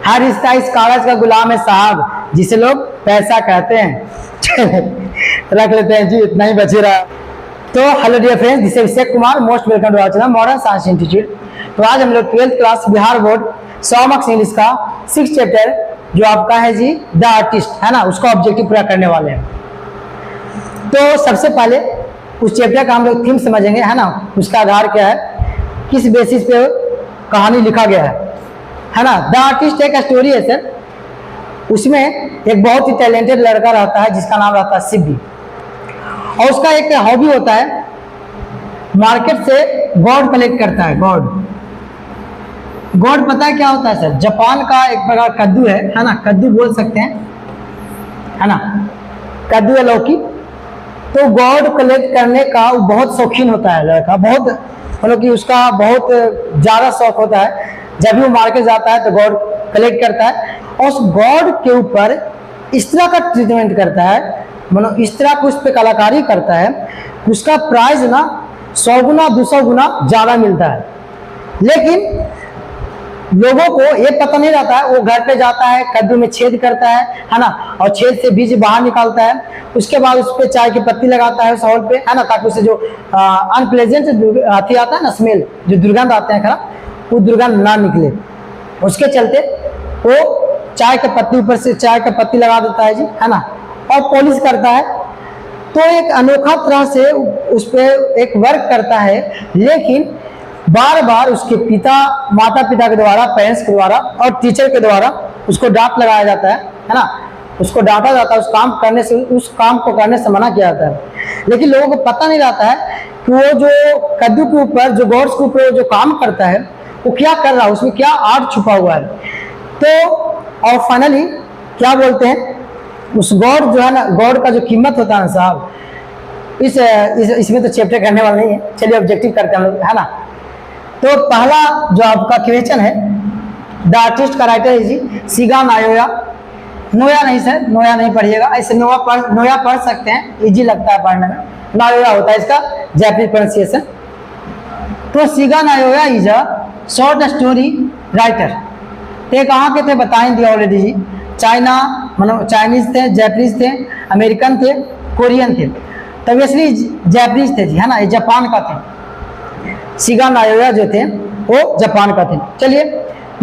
हर रिश्ता इस कागज का गुलाम है साहब, जिसे लोग पैसा कहते हैं। रख लेते हैं जी, इतना ही बचे रहा। तो hello dear friends, this is Abhishek Kumar, most welcome to our channel modern science institute. तो आज हम लोग 12th class Bihar board 100 marks English का 6 चैप्टर जो आपका है जी द आर्टिस्ट है ना, उसका ऑब्जेक्टिव पूरा करने वाले हैं। तो सबसे पहले उस चैप्टर का हम लोग थीम समझेंगे है ना, उसका आधार क्या है, किस बेसिस पे कहानी लिखा गया है ना। द आर्टिस्ट एक स्टोरी है सर, उसमें एक बहुत ही टैलेंटेड लड़का रहता है जिसका नाम रहता है शिवी, और उसका एक हॉबी होता है मार्केट से गॉड कलेक्ट करता है। गॉड पता है क्या होता है सर? जापान का एक प्रकार कद्दू है ना, कद्दू बोल सकते हैं है ना, कद्दू है लौकी। तो गॉड कलेक्ट करने का वो बहुत शौकीन होता है लड़का, बहुत मतलब कि उसका बहुत ज़्यादा शौक होता है। जब भी वो मार्केट जाता है तो गॉड कलेक्ट करता है, और उस गॉड के ऊपर इस तरह का ट्रीटमेंट करता है, मतलब इस तरह को उस पर कलाकारी करता है, उसका प्राइस ना 100 गुना 200 गुना ज़्यादा मिलता है। लेकिन लोगों को ये पता नहीं रहता है, वो घर पे जाता है, कद्दू में छेद करता है ना, और छेद से बीज बाहर निकालता है। उसके बाद उस पर चाय की पत्ती लगाता है उस हॉल पे है ना, ताकि उससे जो अनप्लेजेंट आती आता है ना स्मेल, जो दुर्गंध आते हैं खराब, वो दुर्गंध ना निकले। उसके चलते वो चाय के पत्ती ऊपर से चाय का पत्ती लगा देता है जी है ना, और पॉलिश करता है। तो एक अनोखा तरह से उस पर एक वर्क करता है, लेकिन बार बार उसके माता पिता के द्वारा, पेरेंट्स के द्वारा और टीचर के द्वारा उसको डांट लगाया जाता है ना, उसको डांटा जाता है, उस काम को करने से मना किया जाता है। लेकिन लोगों को पता नहीं रहता है कि वो जो कद्दू के ऊपर, जो गॉड्स के ऊपर जो काम करता है, वो क्या कर रहा है, उसमें क्या आर्ट छुपा हुआ है। तो और फाइनली क्या बोलते हैं, उस गॉड जो है ना, गॉड का जो कीमत होता है साहब, इसमें तो चैप्टर करने वाला नहीं है, चलिए ऑब्जेक्टिव करते हैं हम लोग है ना। तो पहला जो आपका क्वेश्चन है, द आर्टिस्ट का राइटर है जी शिगा नायोया। नोया नहीं सर, नोया नहीं पढ़िएगा, ऐसे नोया पढ़ सकते हैं, इजी लगता है पढ़ने में। नायोया होता है इसका जापानीज प्रोनाउंसिएशन। तो Shiga नायोया is a short story writer. तो कहाँ के थे बताएं दिया ऑलरेडी जी, चाइना मतलब चाइनीज थे, जापानीज थे, अमेरिकन थे, कोरियन थे। तो ऑब्वियसली जापानीज थे जी है ना, ये जापान का थे। शिगा नायोया जो थे वो जापान का थे। चलिए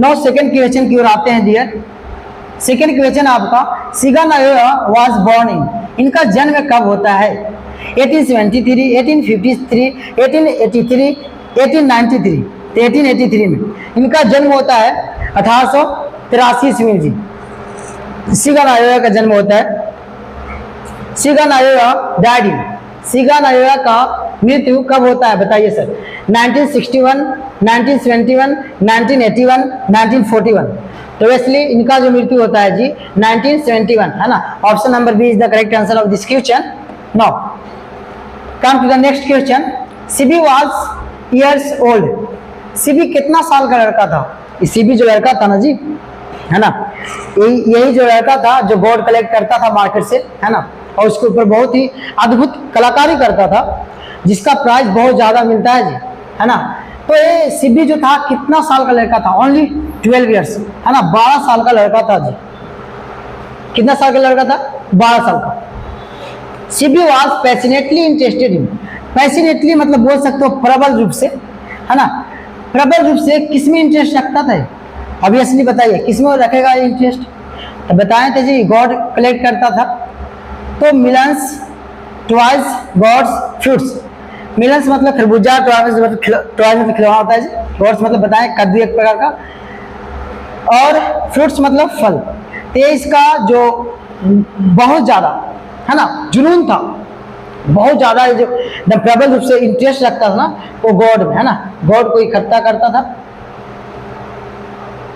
नौ सेकंड क्वेश्चन की ओर आते हैं डियर। सेकंड क्वेश्चन आपका, शिगा नायोया वाज बॉर्न इन, इनका जन्म कब होता है? 1873, 1853, 1883, 1893। तो 1883 में इनका जन्म होता है, 1883 ईस्वी में जी शिगा नायोया का जन्म होता है। शिगा नायोया डाइड इन, शिगा नायोया का मृत्यु कब होता है बताइए सर? 1961, 1971, 1981, 1941। तो वैसे इनका जो मृत्यु होता है जी 1971 है ना। Option number B is the correct answer of this question. Now come to the next question, Shivi was years old. Shivi कितना साल का लड़का था? शिवी जो लड़का था ना जी है ना, यही जो लड़का था जो गॉड कलेक्ट करता था मार्केट से है ना, और उसके ऊपर बहुत ही अद्भुत कलाकारी करता था, जिसका प्राइस बहुत ज्यादा मिलता है जी है ना। तो ये शिवी जो था कितना साल का लड़का था? ओनली 12 ईयर्स है ना, 12 साल का लड़का था जी। कितना साल का लड़का था? 12 साल का। Shivi was passionately interested in, passionately मतलब बोल सकते हो प्रबल रूप से है ना, प्रबल रूप से किसमें इंटरेस्ट रखता था? ऑब्वियसली बताइए किसमें रखेगा इंटरेस्ट? तो बताएं थे जी गॉड कलेक्ट करता था। तो मिलन्स, टॉयज, गॉड्स, फ्रूट्स। मिलन्स मतलब खरबूजा, टॉयज मतलब खिलौना होता है जी, गॉड्स मतलब बताएं कद्दू एक प्रकार का, और फ्रूट्स मतलब फल। तो इसका जो बहुत ज़्यादा है ना जुनून था, बहुत ज़्यादा जो प्रबल रूप से इंटरेस्ट रखता था ना वो गॉड में है ना, गॉड को इकट्ठा करता था।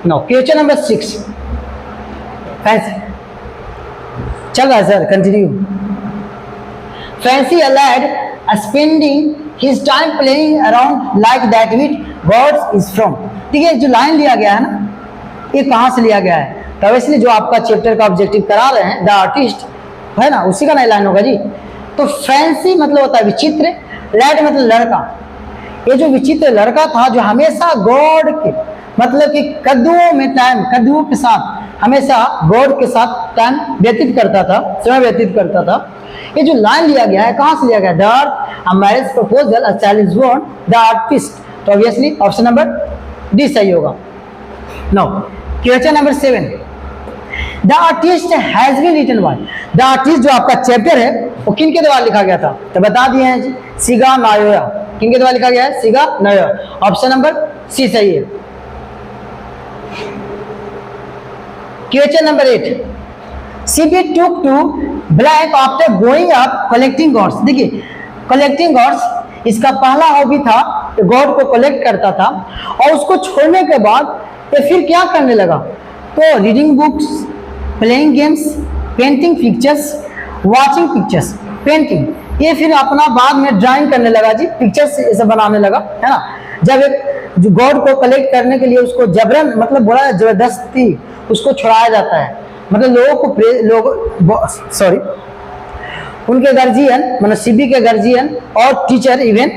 नो क्वेश्चन नंबर 6 फैंसी चल रहा है sir, continue. Fancy allied spending his time playing around like that which God's is from. ठीक है, जो लाइन लिया गया है ना, ये कहाँ से लिया गया है? तो इसलिए जो आपका चैप्टर का ऑब्जेक्टिव करा रहे हैं द आर्टिस्ट है ना, उसी का नया लाइन होगा जी। तो फैंसी मतलब होता है विचित्र, लैड मतलब लड़का। ये जो विचित्र लड़का था जो हमेशा गॉड के मतलब कि कद्दुओं में टाइम, कद्दुओं के साथ हमेशा गॉड के साथ टाइम व्यतीत करता था, समय व्यतीत करता था। ये जो लाइन लिया गया है कहां से लिया गया? The earth a marriage proposal a child is born the artist. तो ऑब्वियसली ऑप्शन नंबर डी सही होगा। Now question number 7, the artist has been written by. The artist जो आपका चैप्टर है वो किन के द्वारा लिखा गया था? तो बता दिए हैं जी, सिगा नायोया। किन के द्वारा लिखा गया है? सिगा नायोया। ऑप्शन नंबर सी सही है। Question number 8, CB took to black after going up collecting gods. देखिए कलेक्टिंग गॉड्स इसका पहला हॉबी था, तो गॉड को कलेक्ट करता था और उसको छोड़ने के बाद ये फिर क्या करने लगा? तो reading books, playing games, painting pictures, watching pictures. Painting ये फिर अपना बाद में ड्राइंग करने लगा जी, पिक्चर्स ऐसे बनाने लगा, है ना। जब एक जो गॉड को कलेक्ट करने के लिए उसको जबरन, मतलब बोला जबरदस्ती उसको छुड़ाया जाता है, मतलब उनके गार्जियन, मतलब सीबी के गार्जियन और टीचर इवन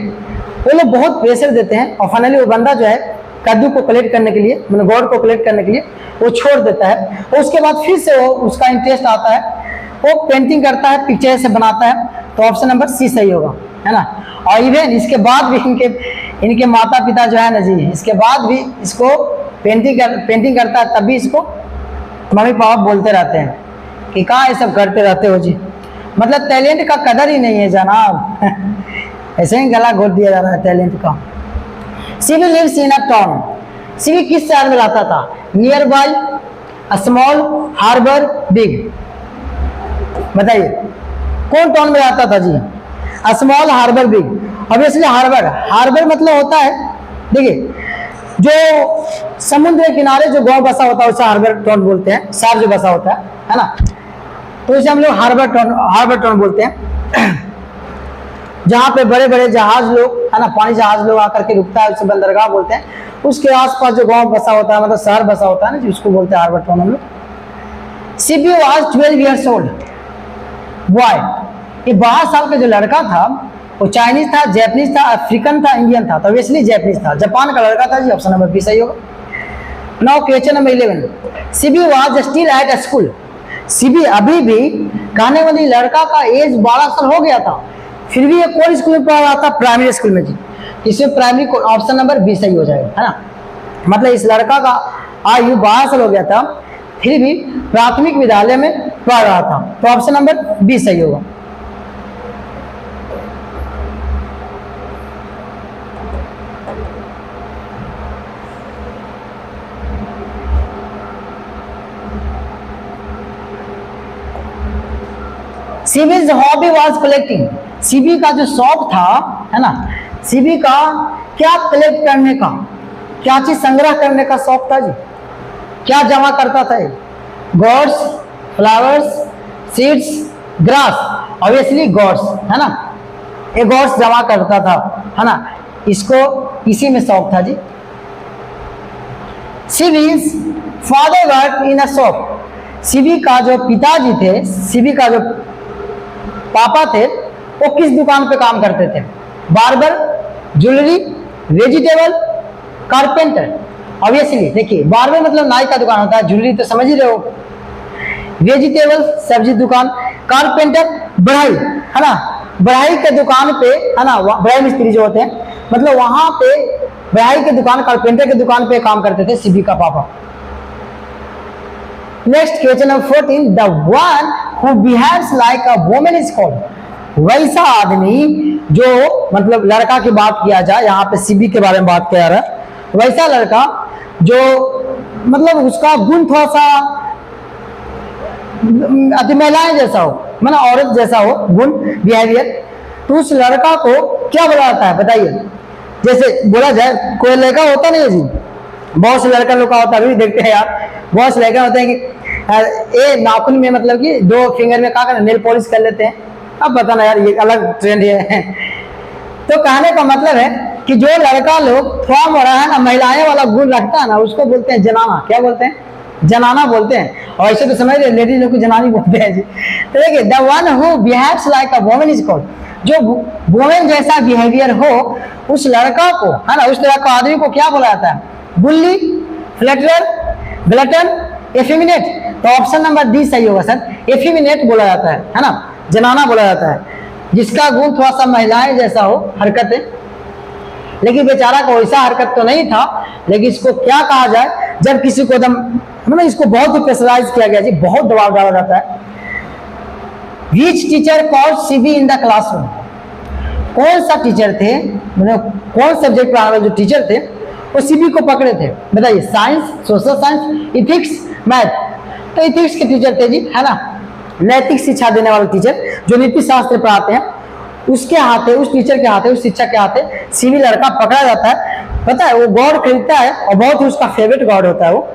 वो लोग बहुत प्रेशर देते हैं और फाइनली वो बंदा जो है कद्दू को कलेक्ट करने के लिए, मतलब गॉड को कलेक्ट करने के लिए वो छोड़ देता है। और उसके बाद फिर से वो उसका इंटरेस्ट आता है, वो पेंटिंग करता है, पिक्चर से बनाता है। तो ऑप्शन नंबर सी सही होगा, है ना। और इवन इसके बाद भी इनके माता पिता जो है ना जी, इसके बाद भी इसको पेंटिंग करता है, तब भी इसको मम्मी पापा बोलते रहते हैं कि कहाँ ये सब करते रहते हो जी, मतलब टैलेंट का कदर ही नहीं है जनाब। ऐसे ही गला घोट दिया जा रहा है टैलेंट का। CB lives in a town. CB किस शहर में रहता था? Nearby, small, harbour, big. बताइए कौन टाउन में रहता था जी? Small, harbour, big. Obviously harbour मतलब होता है, देखिए जो समुद्र के किनारे जो गांव बसा होता है उसे हार्बर टाउन बोलते हैं, शहर जो बसा होता है ना, तो इसे हम लोग हार्बर टाउन बोलते हैं। जहाँ पे बड़े बड़े जहाज लोग, है ना, पानी जहाज लोग आकर के रुकता है उसे बंदरगाह बोलते हैं। उसके आसपास जो गांव बसा होता है, मतलब शहर बसा होता है ना, जिसको बोलते हैं हार्बर टाउन हम लोग। CB was 12 years old boy. ये 12 साल का जो लड़का था वो चाइनीज था, जैपनीज था, अफ्रीकन था, इंडियन था। तो ऑब्वियसली जैपनीज था, जापान का लड़का था जी। ऑप्शन नंबर बी सही होगा। Now question number 11, CB was still at school. CB अभी भी, कहने वाली लड़का का एज 12 साल हो गया था, फिर भी ये कौन स्कूल में पढ़ रहा था? प्राइमरी स्कूल में जी। इसमें प्राइमरी को ऑप्शन नंबर बी सही हो जाएगा, है ना। मतलब इस लड़का का आयु 12 साल हो गया था, फिर भी प्राथमिक विद्यालय में पढ़ रहा था। तो ऑप्शन नंबर बी सही होगा। सीबी's हॉबी वाज कलेक्टिंग। सीबी का जो शौक था, है ना, सीबी का क्या कलेक्ट करने का, क्या चीज संग्रह करने का शौक था जी? क्या जमा करता था? Gods, flowers, seeds, grass. Obviously gods, है ना, ये गॉड्स जमा करता था, है ना, इसको इसी में शौक था जी। CB's father work in a shop. CB का जो पिताजी थे, सीबी का जो पापा थे, वो किस दुकान पे काम करते थे? Barber, jewellery, vegetable, carpenter. Obviously देखिए बार्बर मतलब नाई का दुकान होता है, ज्वेलरी तो समझ ही रहे हो, वेजिटेबल सब्जी दुकान, कारपेंटर बढ़ाई, है ना, बढ़ाई के दुकान पे, है ना, बढ़ाई मिस्त्री जो होते हैं, मतलब वहां पे बढ़ाई के दुकान, कारपेंटर के दुकान पे काम करते थे सीबी का पापा। Next question number 14, the one who behaves like a woman is called. वैसा आदमी जो, मतलब लड़का की बात किया जाए, यहाँ पे सीबी के बारे में बात किया रहा है, वैसा लड़का जो मतलब उसका गुण थोड़ा सा अति महिलाएं जैसा हो, मतलब औरत जैसा हो गुण, बिहेवियर, तो उस लड़का को क्या बोला जाता है? बताइए। जैसे बोला जाए कोई लड़का होता नहीं है जी, बहुत से लड़का लोग का होता है, अभी देखते हैं यार, बहुत से लड़का होते हैं कि ये नाखून में, मतलब कि 2 फिंगर में क्या करना, नेल पॉलिश कर लेते हैं। अब पता ना यार, ये अलग ट्रेंड है। तो कहने का मतलब है कि जो लड़का लोग थोड़ा मोड़ा है ना, महिलाएं वाला गुण रखता है ना, उसको बोलते हैं जनाना। क्या बोलते हैं? जनाना बोलते हैं। और ऐसे तो समझ रहे लेडीज लोग को जनानी बोलते हैं जी। तो देखिए, the one who behaves like a woman is called. जो वुमन जैसा बिहेवियर हो, उस लड़का को, है ना, उस तरह का आदमी को क्या बोला जाता है? बुल्ली, फ्लैटरर, ग्लटन, एफिमिनेट। तो ऑप्शन नंबर डी सही होगा सर, एफिमिनेट बोला जाता है ना, जनाना बोला जाता है, जिसका गुण थोड़ा सा महिलाएं जैसा हो हरकतें। लेकिन बेचारा को वैसा हरकत तो नहीं था, लेकिन इसको क्या कहा जाए, जब किसी को एकदम मतलब इसको बहुत ही प्रेशराइज किया गया जी, बहुत दबाव डाला जाता है। Which teacher called CB in the classroom? कौन सा टीचर थे, मतलब कौन सब्जेक्ट पढ़ाने वाले जो टीचर थे वो सीबी को पकड़े थे, बताइए। Science, social science, ethics, math. तो इथिक्स के टीचर थे जी, है ना, नैतिक शिक्षा देने वाले टीचर जो नीति शास्त्र पढ़ाते हैं, उसके हाथे, उस टीचर के हाथे, उस शिक्षक के हाथे सीबी लड़का पकड़ा जाता है। पता है वो गॉड खरीदता है और बहुत ही उसका फेवरेट गॉड होता है वो,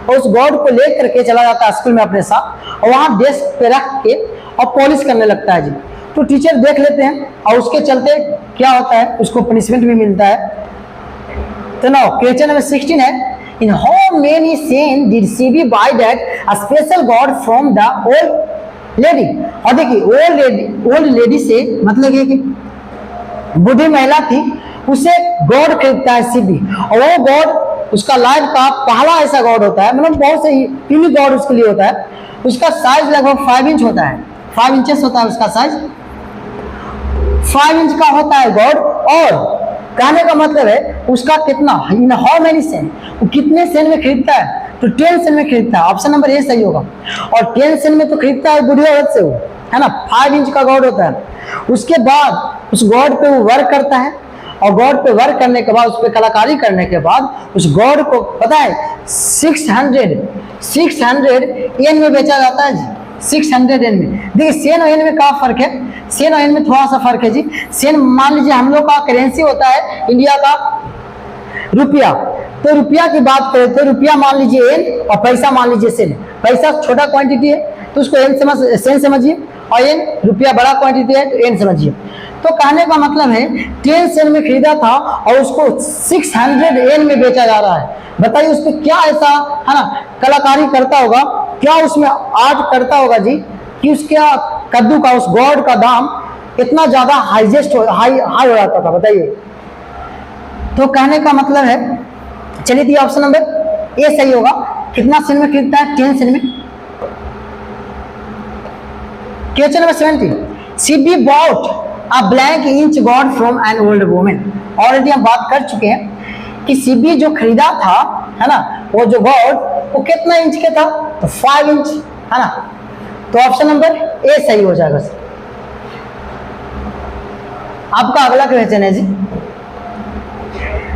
और उस गॉड को लेकर के चला जाता है स्कूल में अपने साथ, और वहां डेस्क पे रख के और पॉलिश करने लगता है जी। तो टीचर देख लेते हैं और उसके चलते क्या होता है, उसको पनिशमेंट भी मिलता है। तो नाउ क्वेश्चन नंबर 16 है, in how many Sen did CB by that a special God from the old lady. और देखिए ओल्ड लेडी से मतलब ये कि बूढ़ी महिला थी, उसे गॉड खरीदता है सीबी, और वो गॉड उसका लाइफ का पहला ऐसा गॉड होता है, मतलब बहुत से यूनिक गॉड उसके लिए होता है। उसका साइज लगभग 5 इंच होता है, 5 इंचेस होता है उसका साइज, 5 इंच का होता है गॉड। और कहने का मतलब है उसका कितना, इन हाउ मेनी सेन, वो कितने सेन में खरीदता है, तो 10 सेन में खरीदता है। ऑप्शन नंबर ए सही होगा। और 10 सेन में तो खरीदता है बूढ़ी औरत से वो, है ना, 5 इंच का गॉड होता है। उसके बाद उस गॉड पे वो वर्क करता है, और गॉड पे वर्क करने के बाद, उस पर कलाकारी करने के बाद, उस गॉड को पता है 600 एन में बेचा जाता है जी, 600 एन में। देखिए सेन और एन में क्या फर्क है, सेन और एन में थोड़ा सा फर्क है जी। सेन मान लीजिए हम लोग का करेंसी होता है इंडिया का रुपया, तो रुपया की बात करें तो रुपया मान लीजिए एन और पैसा मान लीजिए सेन। पैसा छोटा क्वांटिटी है तो उसको एन सेन समझिए, और एन रुपया बड़ा क्वांटिटी है तो एन समझिए। तो कहने का मतलब है 10 सेन में खरीदा था और उसको 600 एन में बेचा जा रहा है। बताइए उस पर क्या ऐसा, है ना, कलाकारी करता होगा, क्या उसमें आर्ट करता होगा जी, कि उसका कद्दू का, उस गॉड का दाम इतना ज्यादा हाई हो जाता था, बताइए। तो कहने का मतलब है, चलिए दिया ऑप्शन नंबर ए सही होगा। कितना सेन में खरीदता है, 10 सेन में। Question number 17, CB bought a blank inch God from an old woman. Already हम बात कर चुके हैं कि सीबी जो खरीदा था, है ना, वो जो गॉड वो कितना इंच के था, तो 5 इंच, है ना। तो ऑप्शन नंबर ए सही हो जाएगा सर। आपका अगला क्वेश्चन है जी,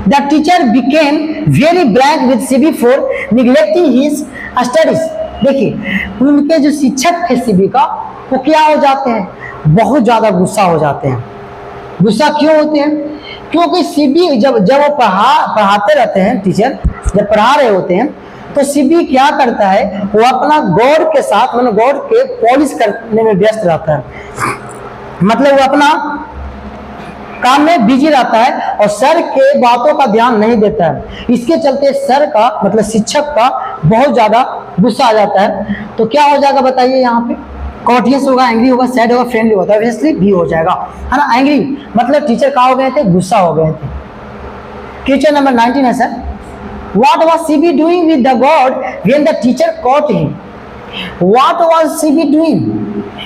the teacher became very blank with CB for neglecting his studies. देखिए उनके जो शिक्षक थे सीबी का, वो क्या हो जाते हैं, बहुत ज्यादा गुस्सा हो जाते हैं। गुस्सा क्यों होते हैं, क्योंकि सीबी जब वो पढ़ाते रहते हैं, टीचर जब पढ़ा रहे होते हैं, तो सीबी क्या करता है, वो अपना गॉड के साथ, मतलब गॉड के पॉलिश करने में व्यस्त रहता है, मतलब वो अपना काम में बिजी रहता है और सर के बातों का ध्यान नहीं देता है। इसके चलते सर का, मतलब शिक्षक का बहुत ज्यादा गुस्सा आ जाता है। तो क्या हो जाएगा बताइए, यहाँ पे कॉटियस होगा, एंग्री होगा, सैड होगा, फ्रेंडली होगा, ऑब्वियसली बी हो जाएगा, है ना। एंग्री मतलब टीचर कहाँ हो गए थे, गुस्सा हो गए थे। क्वेश्चन नंबर 19 है sir, what was CB doing with the God when the teacher cot him. What was CB doing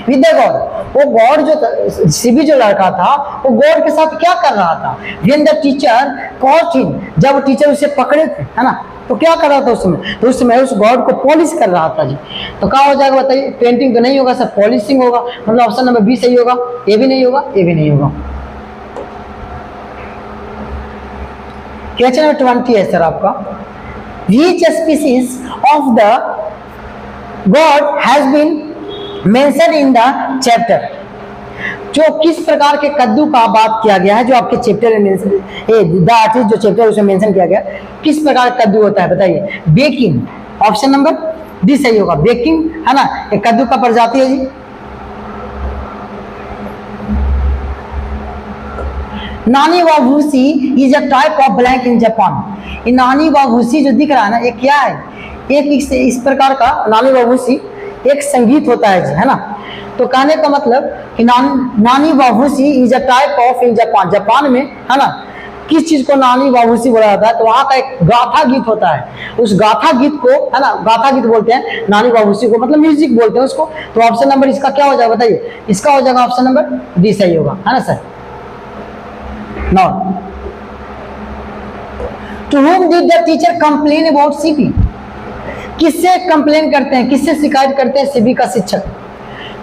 with the God, वो गॉड जो सीबी जो लड़का था, वो गॉड के साथ क्या कर रहा था, when the teacher cot him, जब टीचर उसे पकड़े थे, है ना, तो क्या कर रहा था उसमें, तो उसमें उस गॉड को पॉलिश कर रहा था जी। तो क्या हो जाएगा बताइए, पेंटिंग तो नहीं होगा सर, पॉलिशिंग होगा, मतलब ऑप्शन नंबर बी सही होगा। ए भी नहीं होगा, ए भी नहीं होगा। क्वेश्चन नंबर 20 है सर आपका, which species of the god has been mention in the chapter. जो किस प्रकार के कद्दू का बात किया गया है, जो आपके चैप्टर में द आर्टिस्ट जो चैप्टर उसमें मेंशन किया गया, किस प्रकार का कद्दू होता है बताइए। बेकिंग, ऑप्शन नंबर डी सही होगा, बेकिंग, है ना, एक कद्दू का प्रजाति है जी। नानी व भूसी is a type of blank in Japan. ये नानी व भूसी जो दिख रहा है ना, ये क्या है, एक इस प्रकार का नानी व भूसी एक संगीत होता है जी, है ना। तो कहने का मतलब कि नानी व भूसी is a type of in Japan, Japan में, है ना, किस चीज को नानी बाबूसी बोला जाता है? तो वहां का एक गाथा गीत होता है, उस गाथा गीत को, है ना, गाथा गीत बोलते हैं नानी बाबूसी को, मतलब म्यूजिक बोलते हैं उसको। तो ऑप्शन नंबर इसका क्या हो जाएगा बताइए? इसका हो जाएगा ऑप्शन नंबर डी सही होगा, है ना sir. Now to whom did the teacher complain about CB? किससे कंप्लेन करते हैं, किससे शिकायत करते हैं सीबी का शिक्षक?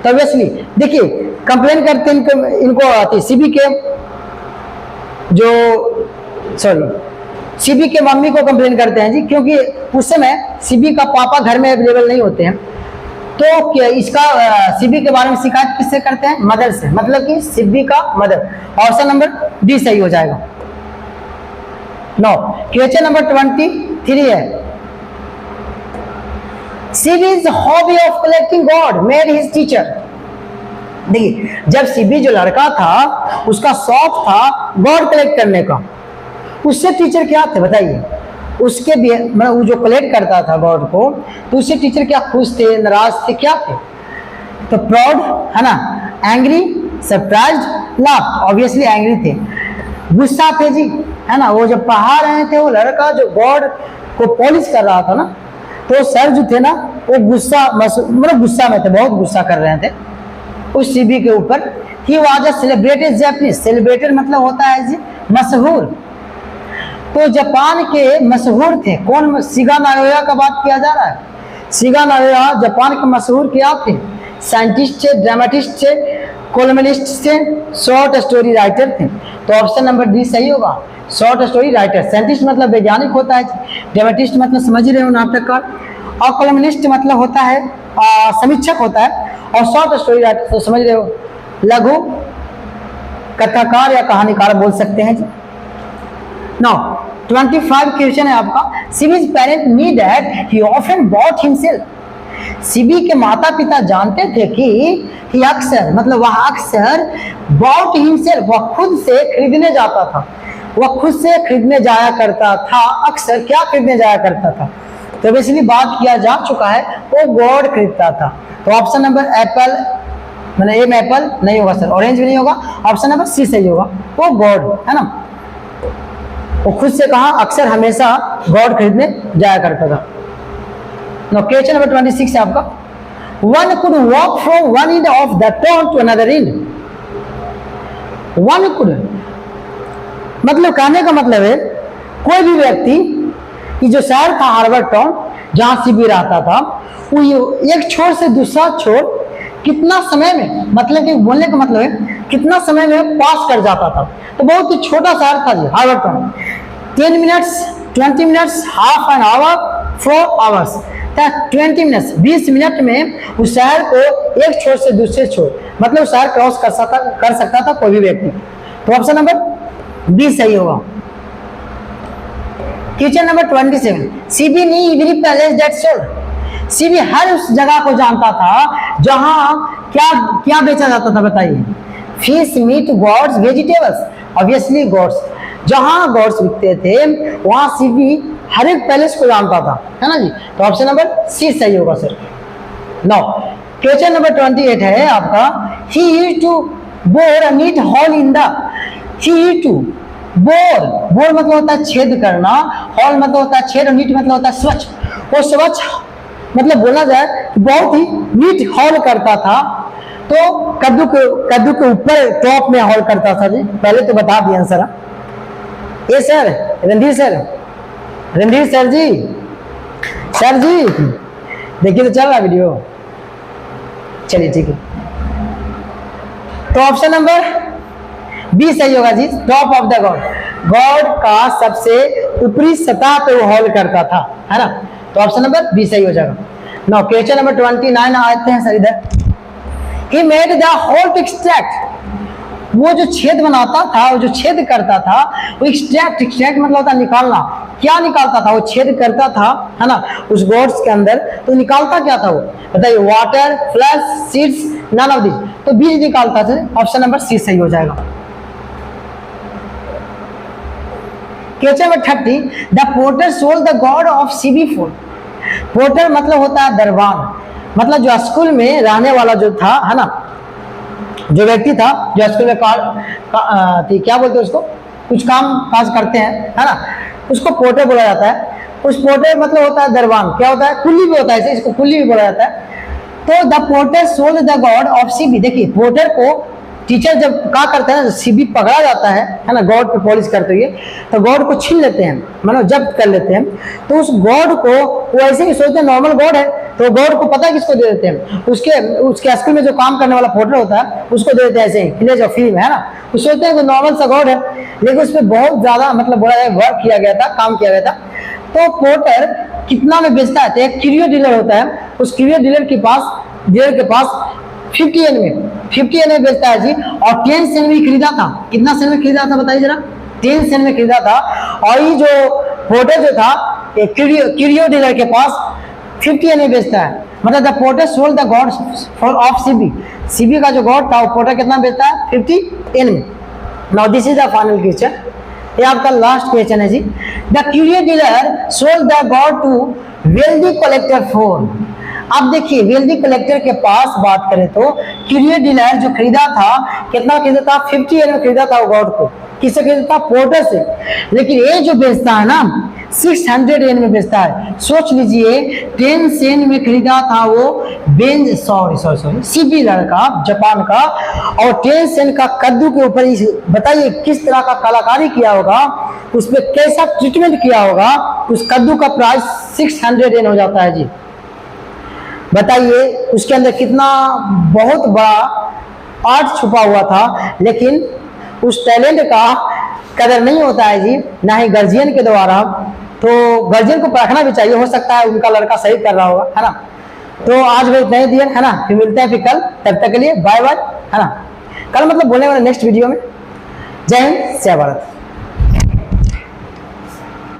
तो ऑब्वियसली देखिए कंप्लेन करते हैं इनको आती सीबी के जो सीबी के मम्मी को कंप्लेन करते हैं जी, क्योंकि उस समय सीबी का पापा घर में अवेलेबल नहीं होते हैं। तो इसका सीबी के बारे में शिकायत किससे करते हैं? मदर से, मतलब कि सीबी का मदर। ऑप्शन नंबर डी सही हो जाएगा। नो, क्वेश्चन नंबर 23 है, सीबी's hobby of collecting gold made his teacher। देखिए जब सीबी जो लड़का था उसका शौक था गॉड कलेक्ट करने का, उससे टीचर क्या थे बताइए? उसके भी मतलब वो जो कलेक्ट करता था गॉड को, तो उससे टीचर क्या खुश थे, नाराज थे, क्या थे? तो प्राउड, है ना, angry, surprised, laughed. Obviously angry थे, गुस्सा थे जी, है ना। वो जब पढ़ा रहे थे वो लड़का जो गॉड को पॉलिश कर रहा था ना, तो सर जो थे ना वो गुस्सा मतलब गुस्सा में थे, बहुत गुस्सा कर रहे थे उस सीबी के ऊपर। He was a celebrated Japanese, celebrated मतलब होता है जी मशहूर। तो जापान के मशहूर थे कौन? शिगा नायोया का बात किया जा रहा है। शिगा नायोया जापान के मशहूर क्या थे? साइंटिस्ट थे, ड्रामेटिस्ट थे, कॉलमनिस्ट थे, शॉर्ट स्टोरी राइटर थे। तो ऑप्शन नंबर डी सही होगा, शॉर्ट स्टोरी राइटर। साइंटिस्ट मतलब वैज्ञानिक होता है, ड्रामेटिस्ट मतलब समझ रहे हो नाटककार, और कॉलमनिस्ट मतलब होता है समीक्षक होता है, और शॉर्ट स्टोरी राइटर तो समझ रहे हो लघु कथाकार या कहानीकार बोल सकते हैं। नाउ 25 क्वेश्चन है आपका, CB's parent knew that he often bought himself. CB के माता पिता जानते थे कि ही अक्सर मतलब वह अक्सर बॉट हिमसेल्फ, वह खुद से खरीदने जाता था, वह खुद से खरीदने जाया करता था। अक्सर क्या खरीदने जाया करता था? तो बेसिकली बात किया जा चुका है, वो गॉड खरीदता था। तो ऑप्शन नंबर एप्पल, मैंने ए में एप्पल नहीं होगा सर, ऑरेंज भी नहीं होगा, ऑप्शन नंबर सी सही होगा, वो गॉड, है ना। वो खुद से कहा अक्सर हमेशा गॉड खरीदने जाया करता था। नो, क्वेश्चन नंबर 26 है आपका, one could walk from one end of the town to another end. One could मतलब कहने का मतलब है कोई भी व्यक्ति कि जो शहर था हार्वर्ड टाउन जहां सीबी रहता था, वो एक छोर से दूसरा छोर कितना समय में, मतलब कि बोलने का मतलब है कितना समय में पास कर जाता था। तो बहुत ही छोटा शहर था जी Harvard town. 10 minutes, 20 minutes, half an hour, 4 hours, 20 minutes, 20 minute में उस शहर को एक छोर से दूसरे छोर मतलब शहर क्रॉस कर सकता था कोई भी व्यक्ति। तो ऑप्शन नंबर बी सही होगा। Question number 27, CB knew every palace that sold. CB हर उस जगह को जानता था जहां क्या क्या बेचा जाता था बताइए? Fish, meat, gods, vegetables. Obviously gods, जहां गॉड्स बिकते थे वहां सीबी हर एक पैलेस को जानता था, है ना जी। तो ऑप्शन नंबर सी सही होगा सर। नाउ क्वेश्चन नंबर 28 है आपका, he used to bore a neat hole in the. He used to bore, bore मतलब होता है छेद करना, हॉल मतलब होता है छेद, और नीट मतलब होता है स्वच्छ। वो स्वच्छ मतलब बोला जाए बहुत ही नीट हॉल करता था। तो कद्दू के ऊपर टॉप में हॉल करता था जी। पहले तो बता दिया आंसर। ये सर रणधीर सर जी, सर जी देखिए तो चल रहा वीडियो, चलिए ठीक है। तो ऑप्शन नंबर बी सही होगा जी, top of the god. God का सबसे ऊपरी सतह पे वो हॉल करता था, है ना। तो ऑप्शन नंबर बी सही हो जाएगा। नाउ क्वेश्चन नंबर 29 आते हैं सर इधर। He made the hole to extract. वो जो छेद बनाता था, वो जो छेद करता था, वो एक्सट्रैक्ट मतलब होता है निकालना। क्या निकालता था? वो छेद करता था, है ना, उस गॉड्स के अंदर। तो निकालता क्या था वो बताइए? Water, flush, seeds, none of this. तो बीज निकालता था। ऑप्शन नंबर सी सही हो जाएगा। Question number 30, the porter sold the God of CB food. Porter मतलब होता है दरबान, मतलब जो स्कूल में रहने वाला जो था, है ना, जो व्यक्ति था जो स्कूल में क्या बोलते हैं उसको, कुछ काम काज करते हैं, है ना, उसको पोर्टर बोला जाता है। उस पोर्टर मतलब होता है दरबान, क्या होता है, कुल्ली भी होता है, इसको कुल्ली भी बोला जाता है। तो the porter sold the God of CB. देखिए पोर्टर को टीचर जब क्या करते हैं, सीबी पकड़ा जाता है ना, गॉड पे पॉलिश करते हुए, तो गॉड को छीन लेते हैं, मतलब जब्त कर लेते हैं। तो उस गॉड को वो ऐसे ही सोचते हैं नॉर्मल गॉड है, तो गॉड को पता है किसको दे देते हैं, उसके स्कूल में जो काम करने वाला पोर्टर होता है उसको दे देते हैं, ऐसे ही विलेज ऑफ फिल्म है ना, वो सोचते हैं कि नॉर्मल सा गॉड है, लेकिन उस पर बहुत ज्यादा मतलब बोला जाए वर्क किया गया था, काम किया गया था। तो पोर्टर कितना में बेचता है, तो एक क्यूरियो डीलर होता है, उस क्यूरियो डीलर के पास 50 एन में बेचता है जी, और 10 सेंट में खरीदा था। कितना सेंट में खरीदा था बताइए जरा, 10 सेंट में खरीदा था। और ये जो पोर्टर जो था क्यूरियो डीलर के पास 50 एन में बेचता है, मतलब the porter sold the God for of CB का जो गॉड था वो पोर्टर कितना बेचता है, 50 एन में। Now this is the final question, ये आपका लास्ट क्वेश्चन है जी। The curio dealer sold the god to wealthy collector for. अब देखिए वेल्दी कलेक्टर के पास बात करें तो क्यूरियो डीलर जो खरीदा था, कितना खरीदा था, 50 एन में खरीदा था वो गॉड को। किससे खरीदा था, पोर्टर से। लेकिन ये जो बेचता है ना 600 एन में बेचता है। सोच लीजिए 10 सेंट में खरीदा था वो सॉरी सीबी लड़का जापान का, और 10 सेंट का कद्दू के ऊपर बताइए किस तरह का कलाकारी किया होगा, उस पर कैसा ट्रीटमेंट किया होगा, उस कद्दू का प्राइस 600 एन हो जाता है जी। बताइए उसके अंदर कितना बहुत बड़ा आर्ट छुपा हुआ था, लेकिन उस टैलेंट का कदर नहीं होता है जी, ना ही गार्जियन के द्वारा। तो गार्जियन को परखना भी चाहिए, हो सकता है उनका लड़का सही कर रहा होगा, है ना। तो आज भाई इतना ही दिया, है ना, फिर मिलते हैं फिर कल, तब तक के लिए बाय बाय, है ना। कल मतलब बोलने वाले नेक्स्ट वीडियो में। जय हिंद, जय भारत।